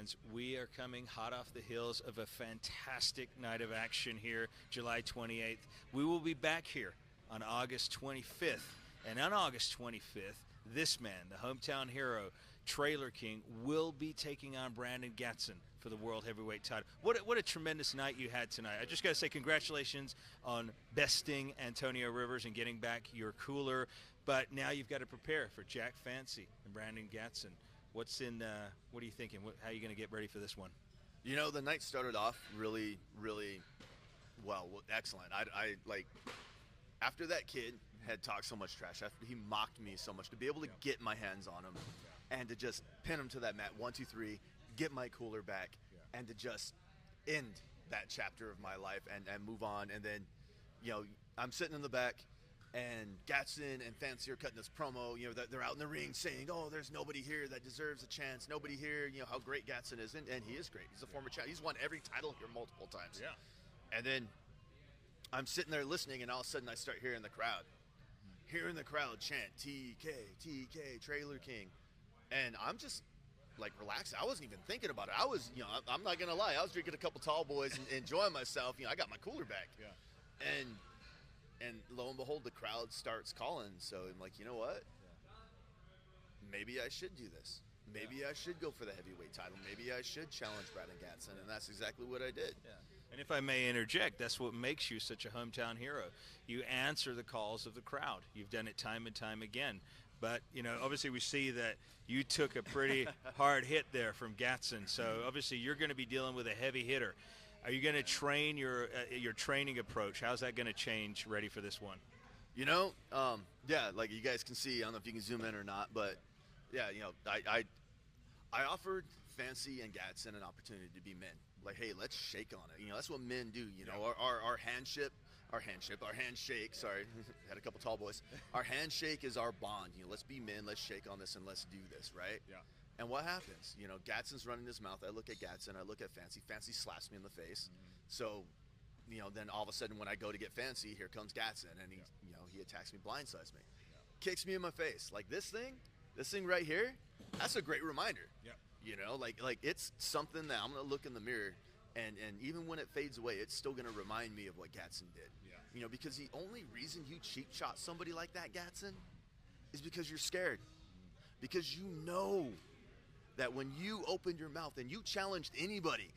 fans, we are coming hot off the heels of a fantastic night of action here, July 28th. We will be back here on August 25th. And on August 25th, this man, the hometown hero, Trailer King, will be taking on Brandon Gatson for the World Heavyweight title. What a tremendous night you had tonight. I just got to say congratulations on besting Antonio Rivers and getting back your cooler. But now you've got to prepare for Jack Fancy and Brandon Gatson. What are you thinking? How are you going to get ready for this one? You know, the night started off really, really well, excellent. I like, after that kid had talked so much trash, after he mocked me so much, to be able to get my hands on him and to just pin him to that mat, 1, 2, 3, get my cooler back, and to just end that chapter of my life and move on. And then, you know, I'm sitting in the back, and Gatson and Fancy are cutting this promo. You know, they're out in the ring saying, "Oh, there's nobody here that deserves a chance. Nobody here. You know how great Gatson is, and he is great. He's a former champ. He's won every title here multiple times." Yeah. And then I'm sitting there listening, and all of a sudden I start hearing the crowd chant TK, TK, Trailer King, and I'm just like relaxed. I wasn't even thinking about it. I was, you know, I'm not gonna lie, I was drinking a couple tall boys and enjoying myself. You know, I got my cooler back. Yeah. And lo and behold, the crowd starts calling. So I'm like, you know what? Maybe I should do this. Maybe I should go for the heavyweight title. Maybe I should challenge Brandon Gatson. And that's exactly what I did. Yeah. And if I may interject, that's what makes you such a hometown hero. You answer the calls of the crowd. You've done it time and time again. But, you know, obviously we see that you took a pretty hard hit there from Gatson. So obviously you're going to be dealing with a heavy hitter. Are you going to train your training approach? How's that going to change ready for this one? You know, yeah, like you guys can see, I don't know if you can zoom in or not, but yeah, you know, I offered Fancy and Gatson an opportunity to be men. Like, hey, let's shake on it. You know, that's what men do. You know, our handshake. Sorry, had a couple tall boys. Our handshake is our bond. You know, let's be men. Let's shake on this and let's do this, right? Yeah. And what happens? You know, Gatson's running his mouth. I look at Gatson. I look at Fancy. Fancy slaps me in the face. Mm-hmm. So, you know, then all of a sudden when I go to get Fancy, here comes Gatson, and he attacks me, blindsides me, kicks me in my face. Like this thing right here. That's a great reminder. Yeah. You know, like it's something that I'm gonna look in the mirror, and even when it fades away, it's still gonna remind me of what Gatson did. Yeah. You know, because the only reason you cheap shot somebody like that, Gatson, is because you're scared, because you know that when you opened your mouth and you challenged anybody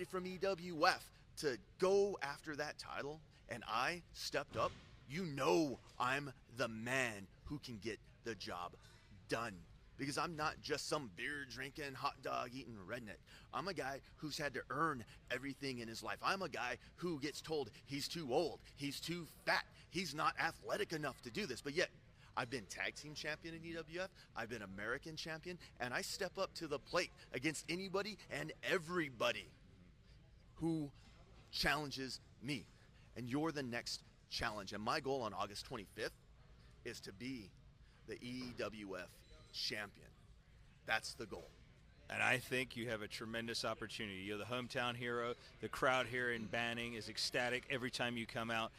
from EWF to go after that title, and I stepped up, you know I'm the man who can get the job done. Because I'm not just some beer drinking, hot dog eating redneck. I'm a guy who's had to earn everything in his life. I'm a guy who gets told he's too old, he's too fat, he's not athletic enough to do this, but yet I've been tag team champion in EWF, I've been American champion, and I step up to the plate against anybody and everybody who challenges me. And you're the next challenge. And my goal on August 25th is to be the EWF champion. That's the goal. And I think you have a tremendous opportunity. You're the hometown hero. The crowd here in Banning is ecstatic every time you come out.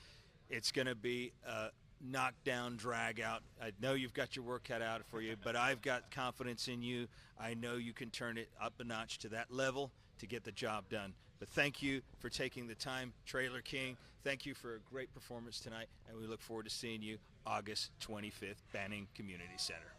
It's going to be a knockdown, drag out. I know you've got your work cut out for you, but I've got confidence in you. I know you can turn it up a notch to that level to get the job done. But thank you for taking the time, Trailer King. Thank you for a great performance tonight, and we look forward to seeing you August 25th, Banning Community Center.